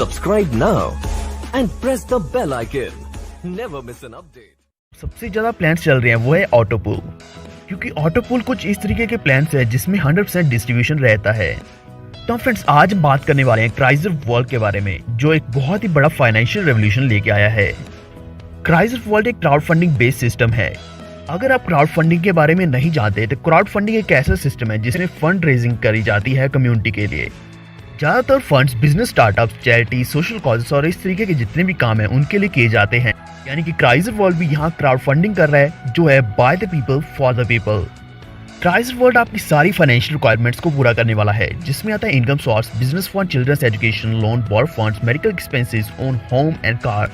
Subscribe now and press the bell icon. Never miss an update. सबसे ज्यादा plans चल रहे हैं वो है ऑटोपूल, क्योंकि ऑटोपूल कुछ इस तरीके के प्लान्स है जिसमें 100% डिस्ट्रीब्यूशन रहता है। तो फ्रेंड्स, आज हम बात करने वाले हैं क्राइजर वॉल्ट के बारे में, जो एक बहुत ही बड़ा फाइनेंशियल रेवोल्यूशन लेके आया है। क्राइजर वॉल्ट एक क्राउड फंडिंग बेस्ड सिस्टम है। अगर आप क्राउड फंडिंग के बारे में नहीं जानते तो क्राउड फंडिंग एक ऐसा सिस्टम है जिसमें फंड रेजिंग करी जाती है कम्युनिटी के लिए। ज्यादातर funds business startups, charity, social causes और इस तरीके के जितने भी काम हैं उनके लिए किए जाते हैं। यानी कि क्राइजर वॉल्ट भी यहाँ क्राउड फंडिंग कर रहा है, जो है by the people for the people. Krizer Vault आपकी सारी फाइनेंशियल रिक्वायरमेंट्स को पूरा करने वाला है, जिसमें आता है income source, business fund, childrens education loan, borrow funds, medical expenses, own home and car,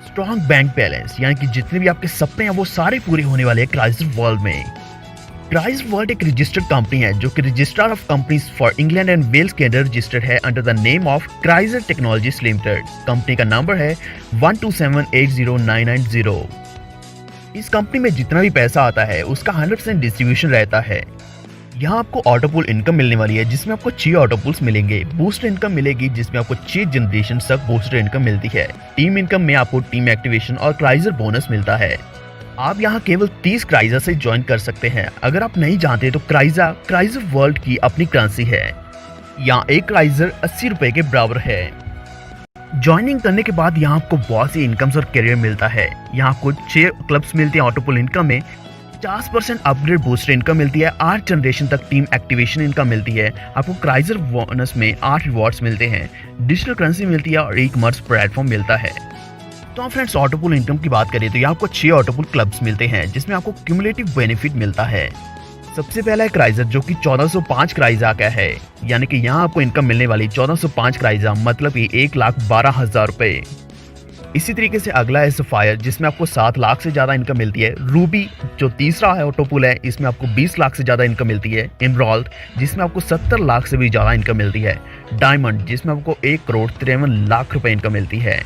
strong bank balance. यानी कि जितने भी आपके सपने हैं वो सारे पूरे होने वाले हैं क्राइजर वॉल्ट में। क्राइजर वॉल्ट एक रजिस्टर्ड कंपनी है जो कि registrar of companies for England and Wales के अंदर रजिस्टर्ड है under the name of Krizer Technologies Limited. Company का नंबर है 127809990। इस कंपनी में जितना भी पैसा आता है उसका 100% डिस्ट्रीब्यूशन रहता है। यहाँ आपको ऑटोपूल इनकम मिलने वाली है, जिसमें आपको 6 ऑटोपूल्स मिलेंगे। बूस्टर इनकम मिलेगी, जिसमें आपको 6 जनरेशन तक बूस्टर इनकम मिलती है। टीम इनकम में आपको टीम एक्टिवेशन और क्राइजर बोनस मिलता है। आप यहाँ केवल 30 क्राइजर से ज्वाइन कर सकते हैं। अगर आप नहीं जानते तो क्राइजर वर्ल्ड की अपनी करेंसी है। यहाँ एक क्राइजर 80 रुपए के बराबर है। ज्वाइनिंग करने के बाद यहाँ आपको बहुत सी इनकम्स और करियर मिलता है। यहाँ आपको 6 क्लब्स मिलते हैं ऑटोपूल इनकम में, 50% अपग्रेड बूस्टर इनकम मिलती है, 8 जनरेशन तक टीम एक्टिवेशन इनकम मिलती है। आपको क्राइजर बोनस में 8 रिवॉर्ड्स मिलते हैं, डिजिटल करेंसी मिलती है और एक मर्ज प्लेटफॉर्म मिलता है। तो फ्रेंड्स, ऑटोपूल इनकम की बात करें तो यहाँ आपको 6 ऑटोपूल क्लब्स मिलते हैं, जिसमें आपको क्यूमुलेटिव बेनिफिट मिलता है। सबसे पहला है क्राइजर, जो कि 1405 क्राइजा का है। यानी कि यहाँ आपको इनकम मिलने वाली 1405 क्राइजा, मतलब कि 1,12,000 रुपए। इसी तरीके से अगला है सफायर, जिसमें आपको 7 लाख से ज्यादा इनकम मिलती है। रूबी, जो तीसरा है ऑटोपूल है, इसमें आपको 20 लाख से ज्यादा इनकम मिलती है। एमराल्ड, जिसमें आपको 70 लाख से भी ज्यादा इनकम मिलती है। डायमंड, जिसमें आपको 1,53,00,000 रुपए इनकम मिलती है।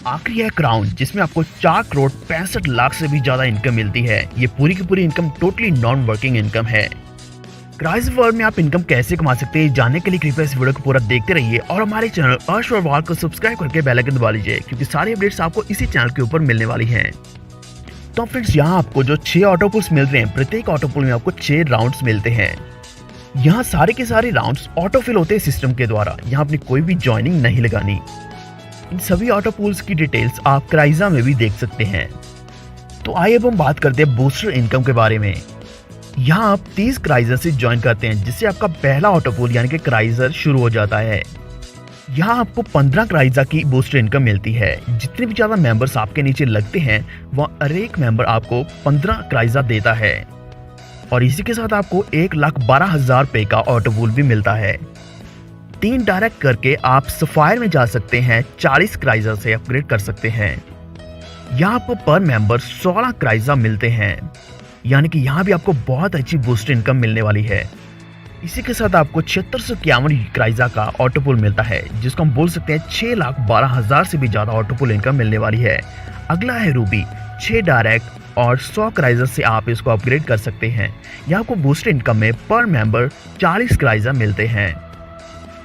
आखिरी है क्राउन, जिसमें आपको 4,65,00,000 से भी ज्यादा इनकम मिलती है। ये पूरी की पूरी income totally non working income है। क्राइजर वर्ल्ड में आप इनकम कैसे कमा सकते हैं, जानने के लिए कृपया इस वीडियो को पूरा देखते रहिए और हमारे चैनल अर्श वर्ल्ड को सब्सक्राइब करके बेल आइकन दबा लीजिए, क्योंकि सारी अपडेट्स आपको इसी चैनल के ऊपर मिलने वाली हैं। तो फ्रेंड्स, यहाँ आपको जो 6 ऑटोपूल्स मिल रहे हैं, प्रत्येक ऑटोपूल में आपको 6 राउंड्स मिलते हैं। यहाँ सारे के सारे राउंड्स ऑटोफिल होते हैं सिस्टम के द्वारा। यहाँ अपनी कोई भी ज्वाइनिंग नहीं लगानी। इन सभी ऑटोपूल्स की डिटेल्स आप क्राइजा में भी देख सकते हैं। तो आइए अब हम बात करते हैं बूस्टर इनकम के बारे में। यहाँ आप 30 क्राइजर से ज्वाइन करते हैं, जिससे आपका पहला ऑटोपूल यानी कि क्राइजर शुरू हो जाता है। यहाँ आपको 15 क्राइजा की बूस्टर इनकम मिलती है। जितने भी ज्यादा मेंबर्स आपके नीचे लगते हैं, वह हर एक मेंबर आपको 15 क्राइजा देता है। और इसी के साथ आपको 1,12,000 रुपए का ऑटोपूल भी मिलता है। 3 डायरेक्ट करके आप सफायर में जा सकते हैं, 40 क्राइजा से अपग्रेड कर सकते हैं। यहाँ आपको पर मेंबर 16 क्राइजा मिलते हैं। यानी कि यहाँ भी आपको बहुत अच्छी बूस्टर इनकम मिलने वाली है। इसी के साथ आपको 7651 क्राइजा का ऑटोपूल मिलता है, जिसको हम बोल सकते हैं 6,12,000 से भी ज्यादा ऑटोपूल इनकम मिलने वाली है। अगला है रूबी, 6 डायरेक्ट और 100 क्राइजा से आप इसको अपग्रेड कर सकते हैं। यहाँ आपको बूस्टर इनकम में पर मेंबर 40 क्राइजा मिलते हैं।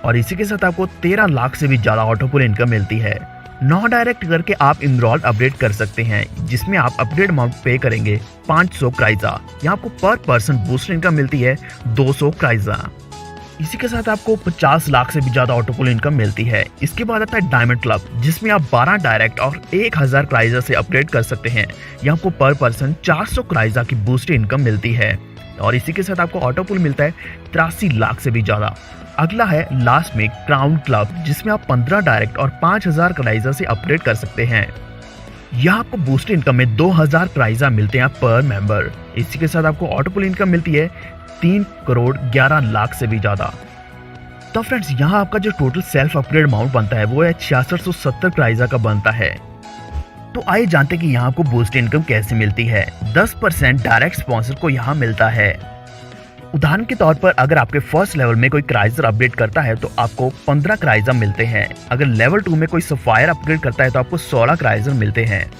और इसी के साथ आपको 13 लाख से भी ज्यादा ऑटोपूल इनकम मिलती है। 9 डायरेक्ट करके आप एमराल्ड अपग्रेड कर सकते हैं, जिसमें आप अपग्रेड अमाउंट पे करेंगे 500 क्राइजा। यहाँ आपको पर पर्सन बूस्टर इनकम मिलती है 200 क्राइजा। इसी के साथ आपको 50 लाख से भी ज्यादा ऑटोपूल इनकम मिलती है। इसके बाद आता है डायमंड क्लब, जिसमें आप 12 डायरेक्ट और 1000 क्राइजा से अपग्रेड कर सकते हैं। यहाँ आपको पर पर्सन 400 क्राइजा की बूस्टर इनकम मिलती है। और इसी के साथ आपको ऑटोपूल मिलता है 83 लाख से भी ज्यादा। अगला है लास्ट में क्राउन क्लब, जिसमें आप 15 डायरेक्ट और 5000 क्राइजा से अपग्रेड कर सकते हैं। यहाँ आपको बूस्टर इनकम में 2000 क्राइजा मिलते हैं पर मेंबर। इसी के साथ आपको ऑटोपूल इनकम मिलती है 3,11,00,000 से भी ज्यादा। तो फ्रेंड्स, यहाँ आपका जो टोटल सेल्फ अपग्रेड अमाउंट बनता है वो है 6670 क्राइजा का बनता है। तो आइए जानते हैं कि यहाँ आपको बूस्टर इनकम कैसे मिलती है। 10% डायरेक्ट स्पॉन्सर को यहाँ मिलता है। उदाहरण के तौर पर अगर आपके फर्स्ट लेवल में कोई क्राइजर अपग्रेड करता है तो आपको 15 क्राइजर मिलते हैं। अगर लेवल 2 में कोई सफायर अपग्रेड करता है तो आपको 16 क्राइजर मिलते हैं।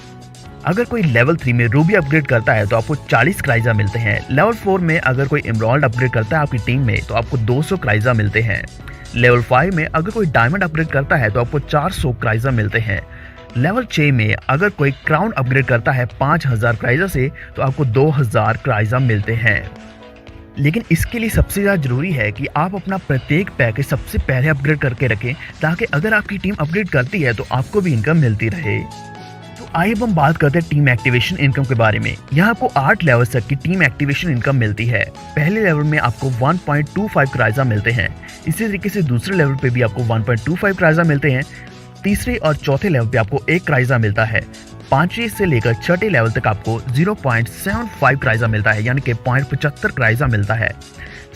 अगर कोई लेवल 3 में रूबी अपग्रेड करता है तो आपको 40 क्राइजा मिलते हैं। लेवल 4 में अगर कोई एमराल्ड अपग्रेड करता है आपकी टीम में तो आपको 200 क्राइजा मिलते हैं। लेवल 5 में अगर कोई डायमंड अपग्रेड करता है तो आपको 400 क्राइजा मिलते हैं। लेवल 6 में अगर कोई क्राउन अपग्रेड करता है 5000 क्राइजा से तो आपको 2000 क्राइजा मिलते हैं। लेकिन इसके लिए सबसे ज़्यादा जरूरी है कि आप अपना प्रत्येक पैकेज सबसे पहले अपग्रेड करके रखें, ताकि अगर आपकी टीम अपग्रेड करती है तो आपको भी इनकम मिलती रहे। तो आइए हम बात करते हैं टीम एक्टिवेशन इनकम के बारे में। यहाँ आपको 8 लेवल तक की टीम एक्टिवेशन इनकम मिलती है। पहले लेवल में आपको 1.25 क्राइजा मिलते हैं। इसी तरीके से दूसरे लेवल पे भी आपको 1.25 क्राइजा मिलते हैं। तीसरे और चौथे लेवल पे आपको 1 क्राइजा मिलता है। 5वें से लेकर 6ठे लेवल तक आपको 0.75 क्राइजा मिलता है, यानी कि 0.75 क्राइजा मिलता है।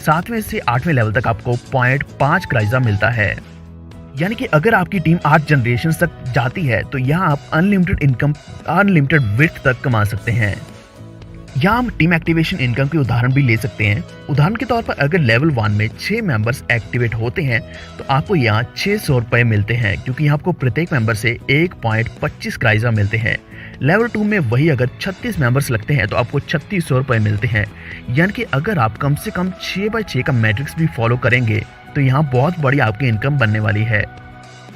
7वें से 8वें लेवल तक आपको 0.5 क्राइजा मिलता है। यानी कि अगर आपकी टीम 8 जनरेशन तक जाती है तो यहाँ आप अनलिमिटेड इनकम, अनलिमिटेड विड्थ तक कमा सकते हैं। यहाँ हम टीम एक्टिवेशन इनकम के उदाहरण भी ले सकते हैं। उदाहरण के तौर पर अगर लेवल 1 में 6 मेंबर्स एक्टिवेट होते हैं तो आपको यहाँ 600 रुपये मिलते हैं, क्योंकि यहाँ आपको प्रत्येक मेंबर से 1.25 क्राइजा मिलते हैं। लेवल 2 में वही अगर 36 मेंबर्स लगते हैं तो आपको 3600 रुपये मिलते हैं। यानी कि अगर आप कम से कम 6x6 का मैट्रिक्स भी फॉलो करेंगे तो यहाँ बहुत बड़ी आपकी इनकम बनने वाली है,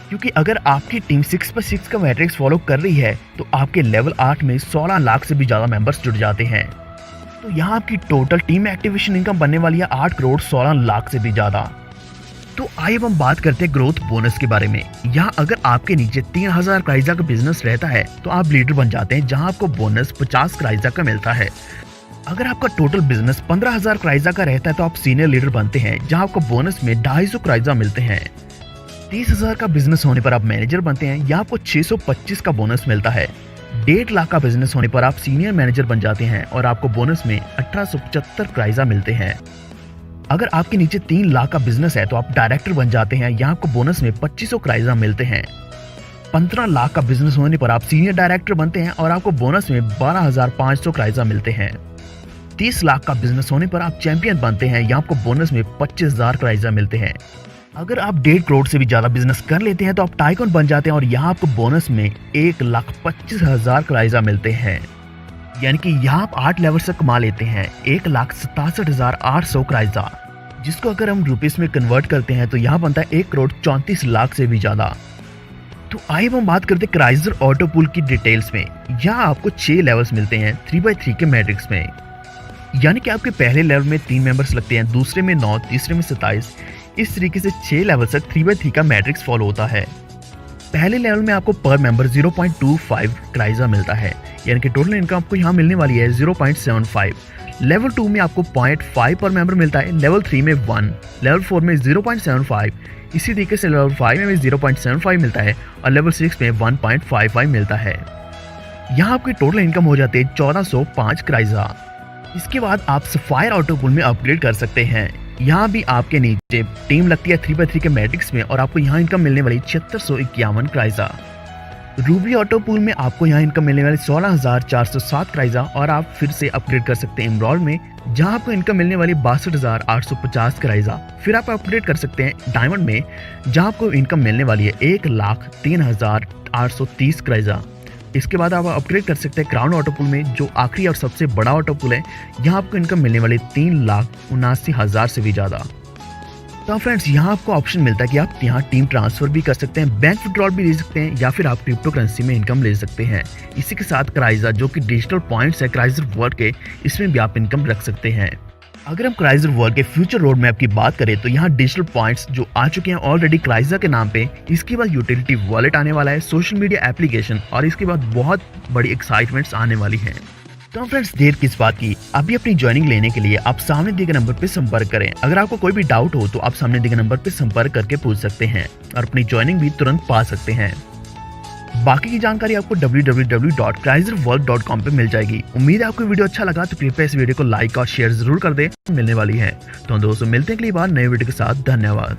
क्योंकि अगर आपकी टीम 6x6 का मैट्रिक्स फॉलो कर रही है तो आपके लेवल 8 में 16 लाख से भी ज़्यादा मेंबर्स जुड़ जाते हैं। तो यहाँ आपकी टोटल टीम एक्टिवेशन इनकम बनने वाली है 8 करोड़ 16 लाख से भी ज़्यादा। तो आइए हम बात करते हैं ग्रोथ बोनस के बारे में। यहाँ अगर आपके नीचे 3000 क्राइजा का बिजनेस रहता है तो आप लीडर बन जाते हैं, जहाँ आपको बोनस 50 क्राइजा का मिलता है। अगर आपका टोटल बिजनेस 15000 क्राइजा का रहता है तो आप सीनियर लीडर बनते हैं, जहाँ आपको बोनस में 250 क्राइजा मिलते हैं। 30,000 का बिजनेस होने पर आप मैनेजर बनते हैं, यहाँ आपको 625 का बोनस मिलता है। 1.5 लाख का बिजनेस होने पर आप सीनियर मैनेजर बन जाते हैं और आपको बोनस में 1875 क्राइजा मिलते हैं। अगर आपके नीचे 3 लाख का बिजनेस है तो आप डायरेक्टर बन जाते हैं, यहाँ आपको बोनस में 2500 क्राइजा मिलते हैं। 15 लाख का बिजनेस होने पर आप सीनियर डायरेक्टर बनते हैं और आपको बोनस में 12,500 क्राइजा मिलते हैं। 30 लाख का बिजनेस होने पर आप चैंपियन बनते हैं, यहाँ आपको बोनस में 25,000 क्राइजा मिलते हैं। अगर आप 1.5 करोड़ से भी ज्यादा बिजनेस कर लेते हैं तो आप टाइकून बन जाते हैं और यहाँ आपको बोनस में 1,25,000 क्राइजा मिलते हैं। यानी कि यहाँ आप 8 लेवल से कमा लेते हैं 1,67,800 क्राइजा, जिसको अगर हम रुपीस में कन्वर्ट करते हैं तो यहाँ बनता है 1 करोड़ 34 लाख से भी ज्यादा। तो आइए हम बात करते हैं क्राइजर ऑटो पूल की डिटेल्स में। यहाँ आपको 6 लेवल्स मिलते हैं 3x3 के मैट्रिक्स में। यानी कि आपके पहले लेवल में 3 मेंबर्स लगते हैं, दूसरे में 9, तीसरे में 27। इस तरीके से 6 लेवल तक 3x3 का मैट्रिक्स फॉलो होता है। पहले लेवल में आपको पर मेंबर 0.25 क्राइजा मिलता है, यानी कि टोटल इनकम आपको यहाँ मिलने वाली है 0.75। लेवल 2 में आपको 0.5 पर मेंबर मिलता है, लेवल 3 में 1, लेवल 4 में 0.75, इसी तरीके से लेवल 5 में भी 0.75 मिलता है और लेवल 6 में 1.55 मिलता है। यहाँ आपकी टोटल इनकम हो जाती है 1405 क्राइजा। इसके बाद आप सफायर ऑटो पूल में अपग्रेड कर सकते हैं। यहाँ भी आपके नीचे टीम लगती है 3x3 के मैट्रिक्स में और आपको यहाँ इनकम मिलने वाली 7651 क्राइजा। रूबी ऑटो पूल में आपको यहाँ इनकम मिलने वाली 16,407 क्राइजा और आप फिर से अपग्रेड कर सकते हैं इमरॉल्ड में, जहाँ आपको इनकम मिलने वाली 62,850 क्राइजा। फिर आप अपग्रेड कर सकते हैं डायमंड में, जहाँ आपको इनकम मिलने वाली है 1,03,830 क्राइजा। इसके बाद आप अपग्रेड कर सकते हैं क्राउन ऑटो पूल में, जो आखिरी और सबसे बड़ा ऑटो पूल है। यहाँ आपको इनकम मिलने वाली 3,79,000 से भी ज़्यादा। तो फ्रेंड्स, यहाँ आपको ऑप्शन मिलता है कि आप यहाँ टीम ट्रांसफर भी कर सकते हैं, बैंक विड्रॉल भी ले सकते हैं, या फिर आप क्रिप्टो करेंसी में इनकम ले सकते हैं। इसी के साथ क्राइजा, जो कि डिजिटल पॉइंट्स है क्राइजर वर्ल्ड के, इसमें भी आप इनकम रख सकते हैं। अगर हम क्राइजर वर्ल्ड के फ्यूचर रोड मैप की बात करें तो यहाँ डिजिटल पॉइंट्स जो आ चुके हैं ऑलरेडी क्राइजा के नाम पे, इसके बाद यूटिलिटी वॉलेट आने वाला है, सोशल मीडिया एप्लीकेशन, और इसके बाद बहुत बड़ी एक्साइटमेंट्स आने वाली हैं। तो फ्रेंड्स, देर किस बात की, अभी अपनी ज्वाइनिंग लेने के लिए आप सामने दिए गए नंबर पे संपर्क करें। अगर आपको कोई भी डाउट हो तो आप सामने दिए गए नंबर पे संपर्क करके पूछ सकते हैं और अपनी ज्वाइनिंग भी तुरंत पा सकते हैं। बाकी की जानकारी आपको www.crizerworld.com पे मिल जाएगी। उम्मीद है आपको वीडियो अच्छा लगा, तो कृपया इस वीडियो को लाइक और शेयर जरूर कर दें। मिलने वाली है तो दोस्तों, मिलते हैं अगली बार नए वीडियो के साथ। धन्यवाद।